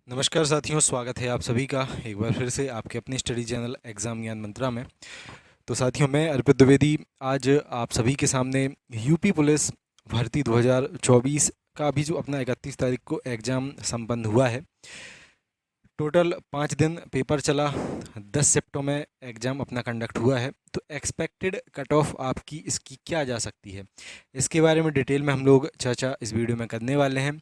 नमस्कार साथियों, स्वागत है आप सभी का एक बार फिर से आपके अपने स्टडी चैनल एग्ज़ाम ज्ञान मंत्रा में। तो साथियों, मैं अर्पित द्विवेदी आज आप सभी के सामने यूपी पुलिस भर्ती 2024 का भी जो अपना 31 तारीख को एग्ज़ाम संपन्न हुआ है। टोटल 5 दिन पेपर चला, 10 शिफ्टों में एग्ज़ाम अपना कंडक्ट हुआ है। तो एक्सपेक्टेड कट ऑफ आपकी इसकी क्या जा सकती है, इसके बारे में डिटेल में हम लोग चर्चा इस वीडियो में करने वाले हैं।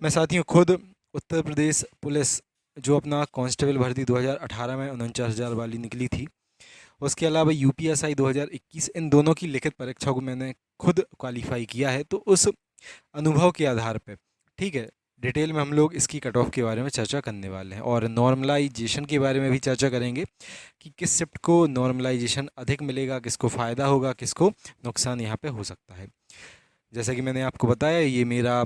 मैं साथियों खुद उत्तर प्रदेश पुलिस जो अपना कांस्टेबल भर्ती 2018 में 49,000 वाली निकली थी, उसके अलावा यूपीएसआई 2021, इन दोनों की लिखित परीक्षा को मैंने खुद क्वालिफाई किया है। तो उस अनुभव के आधार पे, ठीक है, डिटेल में हम लोग इसकी कट ऑफ के बारे में चर्चा करने वाले हैं और नॉर्मलाइजेशन के बारे में भी चर्चा करेंगे कि किस शिफ्ट को नॉर्मलाइजेशन अधिक मिलेगा, किसको फ़ायदा होगा, किसको नुकसान यहाँ पे हो सकता है। जैसा कि मैंने आपको बताया, ये मेरा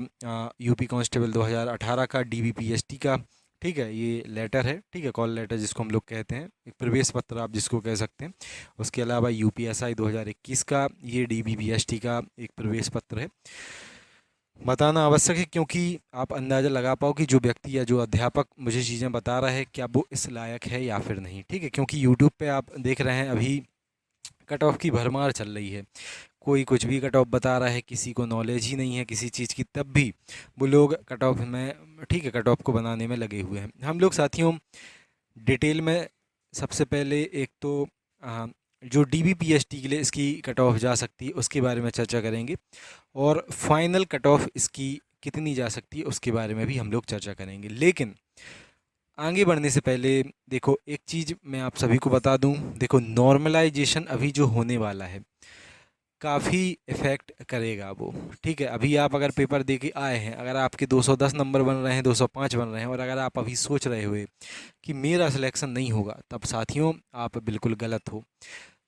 यूपी कांस्टेबल 2018 का डीबीपीएसटी का, ठीक है, ये लेटर है, ठीक है, कॉल लेटर जिसको हम लोग कहते हैं, एक प्रवेश पत्र आप जिसको कह सकते हैं। उसके अलावा यूपीएसआई 2021 का ये डीबीपीएसटी का एक प्रवेश पत्र है। बताना आवश्यक है क्योंकि आप अंदाज़ा लगा पाओ कि जो व्यक्ति या जो अध्यापक मुझे चीज़ें बता रहा है क्या वो इस लायक है या फिर नहीं, ठीक है। क्योंकि यूट्यूब पे आप देख रहे हैं अभी कट ऑफ की भरमार चल रही है, कोई कुछ भी कट ऑफ बता रहा है, किसी को नॉलेज ही नहीं है किसी चीज़ की, तब भी वो लोग कट ऑफ में, ठीक है, कट ऑफ को बनाने में लगे हुए हैं। हम लोग साथियों डिटेल में सबसे पहले एक तो जो डीबीपीएसटी के लिए इसकी कट ऑफ जा सकती है उसके बारे में चर्चा करेंगे, और फाइनल कट ऑफ इसकी कितनी जा सकती है उसके बारे में भी हम लोग चर्चा करेंगे। लेकिन आगे बढ़ने से पहले देखो, एक चीज़ मैं आप सभी को बता दूं, देखो नॉर्मलाइजेशन अभी जो होने वाला है काफ़ी इफ़ेक्ट करेगा वो, ठीक है। अभी आप अगर पेपर दे के आए हैं, अगर आपके 210 नंबर बन रहे हैं, 205 बन रहे हैं, और अगर आप अभी सोच रहे हुए कि मेरा सिलेक्शन नहीं होगा, तब साथियों आप बिल्कुल गलत हो।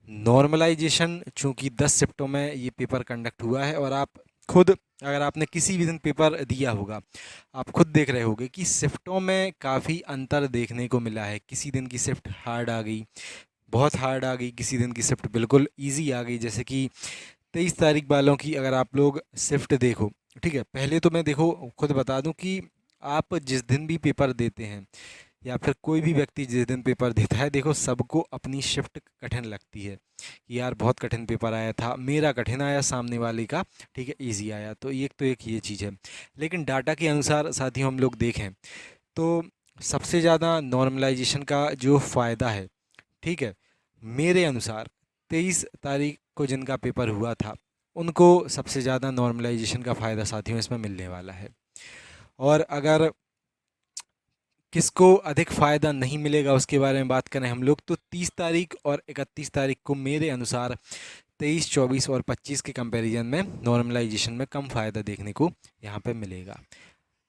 नॉर्मलाइजेशन चूँकि 10 शिफ्टों में ये पेपर कंडक्ट हुआ है, और आप खुद अगर आपने किसी भी दिन पेपर दिया होगा, आप खुद देख रहे होगे कि शिफ्टों में काफ़ी अंतर देखने को मिला है। किसी दिन की शिफ्ट हार्ड आ गई, बहुत हार्ड आ गई, किसी दिन की शिफ्ट बिल्कुल ईजी आ गई। जैसे कि 23 तारीख वालों की अगर आप लोग शिफ्ट देखो, ठीक है, पहले तो मैं देखो खुद बता दूं कि आप जिस दिन भी पेपर देते हैं या फिर कोई भी व्यक्ति जिस दिन पेपर देता है, देखो सबको अपनी शिफ्ट कठिन लगती है कि यार बहुत कठिन पेपर आया था, मेरा कठिन आया, सामने वाले का, ठीक है, इजी आया। तो एक ये चीज़ है। लेकिन डाटा के अनुसार साथियों हम लोग देखें तो सबसे ज़्यादा नॉर्मलाइजेशन का जो फ़ायदा है, ठीक है, मेरे अनुसार 23 तारीख को जिनका पेपर हुआ था उनको सबसे ज़्यादा नॉर्मलाइजेशन का फ़ायदा साथियों इसमें मिलने वाला है। और अगर किसको अधिक फ़ायदा नहीं मिलेगा उसके बारे में बात करें हम लोग, तो 30 तारीख और 31 तारीख को मेरे अनुसार 23, 24 और 25 के कंपैरिजन में नॉर्मलाइजेशन में कम फ़ायदा देखने को यहाँ पे मिलेगा।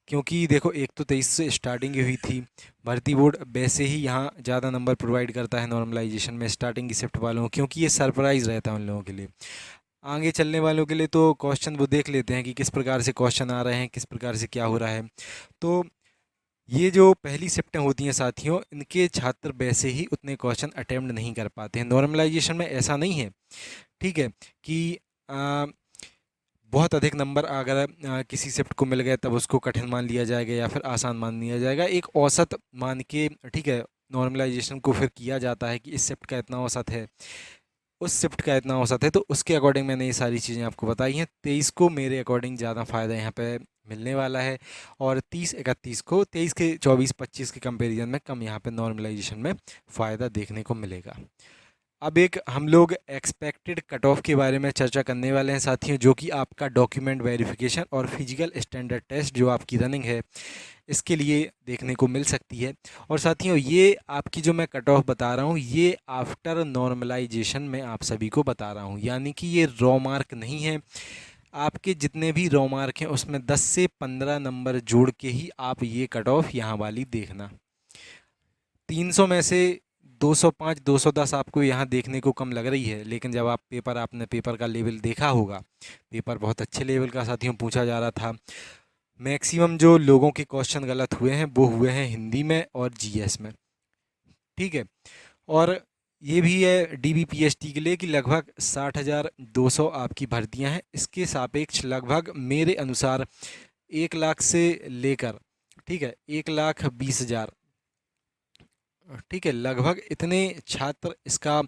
क्योंकि देखो, एक तो 23 से स्टार्टिंग ही हुई थी, भर्ती बोर्ड वैसे ही यहाँ ज़्यादा नंबर प्रोवाइड करता है नॉर्मलाइजेशन में स्टार्टिंग की शिफ्ट वालों को, क्योंकि ये सरप्राइज़ रहता है उन लोगों के लिए। आगे चलने वालों के लिए तो क्वेश्चन वो देख लेते हैं कि किस प्रकार से क्वेश्चन आ रहे हैं, किस प्रकार से क्या हो रहा है। तो ये जो पहली शिफ्टें होती हैं साथियों, इनके छात्र वैसे ही उतने क्वेश्चन अटेम्प्ट नहीं कर पाते हैं। नॉर्मलाइजेशन में ऐसा नहीं है, ठीक है, कि आ, बहुत अधिक नंबर अगर किसी शिफ्ट को मिल गए तब उसको कठिन मान लिया जाएगा या फिर आसान मान लिया जाएगा। एक औसत मान के, ठीक है, नॉर्मलाइजेशन को फिर किया जाता है कि इस शिफ्ट का इतना औसत है, उस शिफ्ट का इतना औसत है। तो उसके अकॉर्डिंग मैंने ये सारी चीज़ें आपको बताई हैं। 23 को मेरे अकॉर्डिंग ज़्यादा फ़ायदा यहाँ पे मिलने वाला है, और 30, 31 को, 23 के 24, 25 के कंपैरिजन में कम यहाँ पे नॉर्मलाइजेशन में फ़ायदा देखने को मिलेगा। अब एक हम लोग एक्सपेक्टेड कट ऑफ के बारे में चर्चा करने वाले हैं साथियों, जो कि आपका डॉक्यूमेंट वेरिफिकेशन और फिजिकल स्टैंडर्ड टेस्ट जो आपकी रनिंग है इसके लिए देखने को मिल सकती है। और साथियों ये आपकी जो मैं कट ऑफ बता रहा हूँ, ये आफ्टर नॉर्मलाइजेशन में आप सभी को बता रहा हूँ, यानी कि ये रॉ मार्क नहीं है। आपके जितने भी रॉ मार्क हैं उसमें 10 से 15 नंबर जोड़ के ही आप ये कट ऑफ यहाँ वाली देखना। 300 में से 205, 210 आपको यहाँ देखने को कम लग रही है, लेकिन जब आप आपने पेपर का लेवल देखा होगा, पेपर बहुत अच्छे लेवल का साथियों पूछा जा रहा था। मैक्सिमम जो लोगों के क्वेश्चन गलत हुए हैं वो हुए हैं हिंदी में और जीएस में, ठीक है। और ये भी है डीबीपीएसटी के लिए कि लगभग 60,200 आपकी भर्तियां हैं, इसके सापेक्ष लगभग मेरे अनुसार 1 लाख से लेकर, ठीक है, 1,20,000, ठीक है, लगभग इतने छात्र इसका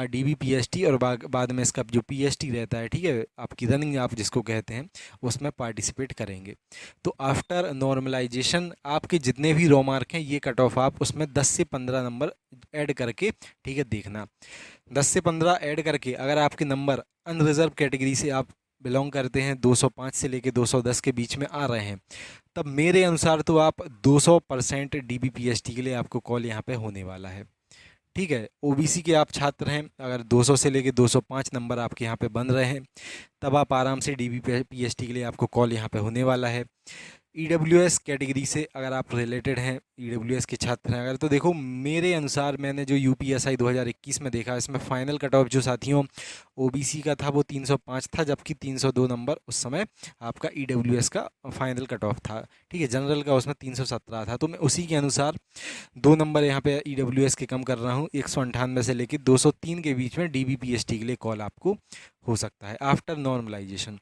DBPST और बाद में इसका जो PST रहता है, ठीक है, आपकी रनिंग आप जिसको कहते हैं, उसमें पार्टिसिपेट करेंगे। तो आफ्टर नॉर्मलाइजेशन आपके जितने भी रो मार्क हैं ये कट ऑफ आप उसमें 10 से 15 नंबर ऐड करके, ठीक है, देखना 10 से 15 ऐड करके अगर आपके नंबर अनरिजर्व कैटेगरी से आप बिलोंग करते हैं, 205 से लेके 210 के बीच में आ रहे हैं, तब मेरे अनुसार तो आप 200% DBPST के लिए आपको कॉल यहाँ पे होने वाला है। ठीक है, OBC के आप छात्र हैं, अगर 200 से लेके 205 नंबर आपके यहाँ पे बन रहे हैं, तब आप आराम से DBPST के लिए आपको कॉल यहाँ पे होने वाला है। EWS कैटेगरी से अगर आप रिलेटेड हैं, EWS के छात्र हैं अगर, तो देखो मेरे अनुसार मैंने जो UPSI 2021 में देखा, इसमें फाइनल कट ऑफ जो साथियों OBC का था वो 305 था, जबकि 302 नंबर उस समय आपका EWS का फाइनल कट ऑफ था। ठीक है, जनरल का उसमें 317 था, तो मैं उसी के अनुसार 2 नंबर यहाँ पे EWS के कम कर रहा हूँ, 198 से लेकर 203 के बीच में DBPST के लिए कॉल आपको हो सकता है आफ्टर नॉर्मलाइजेशन।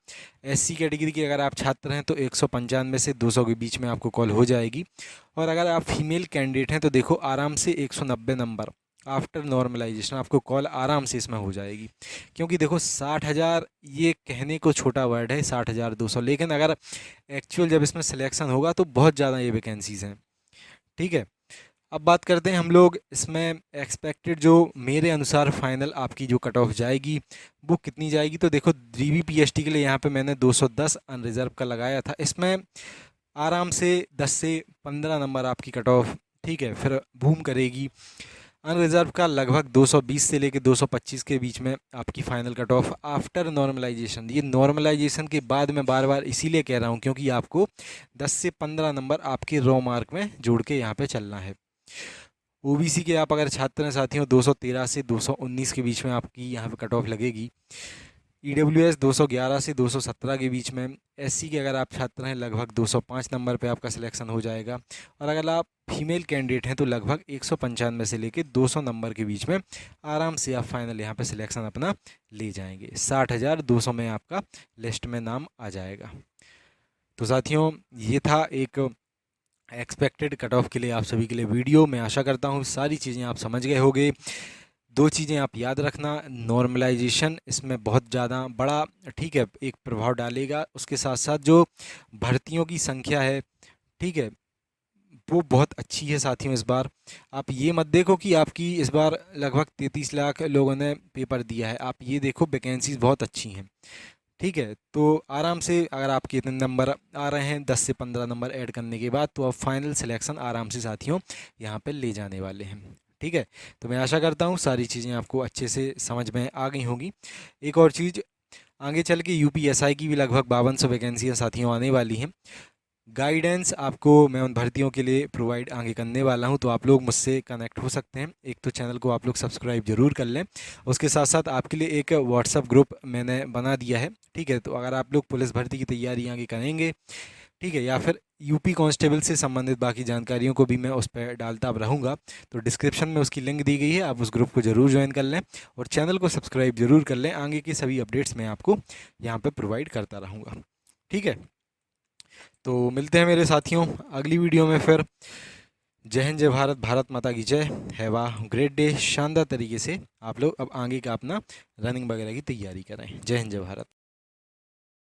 SC कैटेगरी के अगर आप छात्र हैं तो 195 से 200 के बीच में आपको कॉल हो जाएगी, और अगर आप फीमेल कैंडिडेट हैं तो देखो आराम से 190 नंबर आफ्टर नॉर्मलाइजेशन आपको कॉल आराम से इसमें हो जाएगी। क्योंकि देखो 60,000 ये कहने को छोटा वर्ड है, 60,200, लेकिन अगर एक्चुअल जब इसमें सिलेक्शन होगा तो बहुत ज़्यादा ये वैकेंसीज़ हैं। ठीक है, अब बात करते हैं हम लोग इसमें एक्सपेक्टेड जो मेरे अनुसार फाइनल आपकी जो कट ऑफ जाएगी वो कितनी जाएगी। तो देखो DBPST के लिए यहाँ पे मैंने 210 अनरिजर्व का लगाया था, इसमें आराम से 10 से 15 नंबर आपकी कट ऑफ, ठीक है, फिर बूम करेगी। अनरिजर्व का लगभग 220 से लेकर 225 के बीच में आपकी final cut off after normalisation. ये नॉर्मलाइजेशन के बाद मैं बार बार इसीलिए कह रहा हूँ क्योंकि आपको 10 से 15 नंबर आपके रो मार्क में जोड़ के यहाँ पे चलना है। OBC के आप अगर छात्र हैं साथियों, 213 से 219 के बीच में आपकी यहाँ पे कट ऑफ लगेगी। EWS 211 से 217 के बीच में। SC के अगर आप छात्र हैं लगभग 205 नंबर पे आपका सिलेक्शन हो जाएगा, और अगर आप फीमेल कैंडिडेट हैं तो लगभग 195 से लेकर 200 नंबर के बीच में आराम से आप फाइनल यहाँ पे सिलेक्शन अपना ले जाएंगे। 60,200 में आपका लिस्ट में नाम आ जाएगा। तो साथियों ये था एक एक्सपेक्टेड कट ऑफ के लिए आप सभी के लिए वीडियो। मैं आशा करता हूँ सारी चीज़ें आप समझ गए होंगे। 2 चीज़ें आप याद रखना, नॉर्मलाइजेशन इसमें बहुत ज़्यादा बड़ा, ठीक है, एक प्रभाव डालेगा। उसके साथ साथ जो भर्तियों की संख्या है, ठीक है, वो बहुत अच्छी है साथियों। इस बार आप ये मत देखो कि आपकी इस बार लगभग 33 लाख लोगों ने पेपर दिया है, आप ये देखो वैकेंसीज बहुत अच्छी हैं। ठीक है, तो आराम से अगर आपके इतने नंबर आ रहे हैं 10 से 15 नंबर ऐड करने के बाद, तो आप फाइनल सिलेक्शन आराम से साथियों यहाँ पे ले जाने वाले हैं। ठीक है, तो मैं आशा करता हूँ सारी चीज़ें आपको अच्छे से समझ में आ गई होंगी। एक और चीज़, आगे चल के UPSI की भी लगभग 5200 वैकेंसियाँ साथियों आने वाली हैं। गाइडेंस आपको मैं उन भर्तियों के लिए प्रोवाइड आगे करने वाला हूं, तो आप लोग मुझसे कनेक्ट हो सकते हैं। एक तो चैनल को आप लोग सब्सक्राइब जरूर कर लें, उसके साथ साथ आपके लिए एक व्हाट्सअप ग्रुप मैंने बना दिया है। ठीक है, तो अगर आप लोग पुलिस भर्ती की तैयारी आगे करेंगे, ठीक है, या फिर UP कांस्टेबल से संबंधित बाकी जानकारियों को भी मैं उस पर डालता रहूँगा, तो डिस्क्रिप्शन में उसकी लिंक दी गई है, आप उस ग्रुप को ज़रूर ज्वाइन कर लें और चैनल को सब्सक्राइब जरूर कर लें। आगे की सभी अपडेट्स मैं आपको यहाँ पर प्रोवाइड करता रहूँगा। ठीक है, तो मिलते हैं मेरे साथियों अगली वीडियो में फिर। जय हिंद, जय भारत, भारत माता की जय। Have a great day. शानदार तरीके से आप लोग अब आगे का अपना रनिंग वगैरह की तैयारी करें। जय हिंद, जय भारत।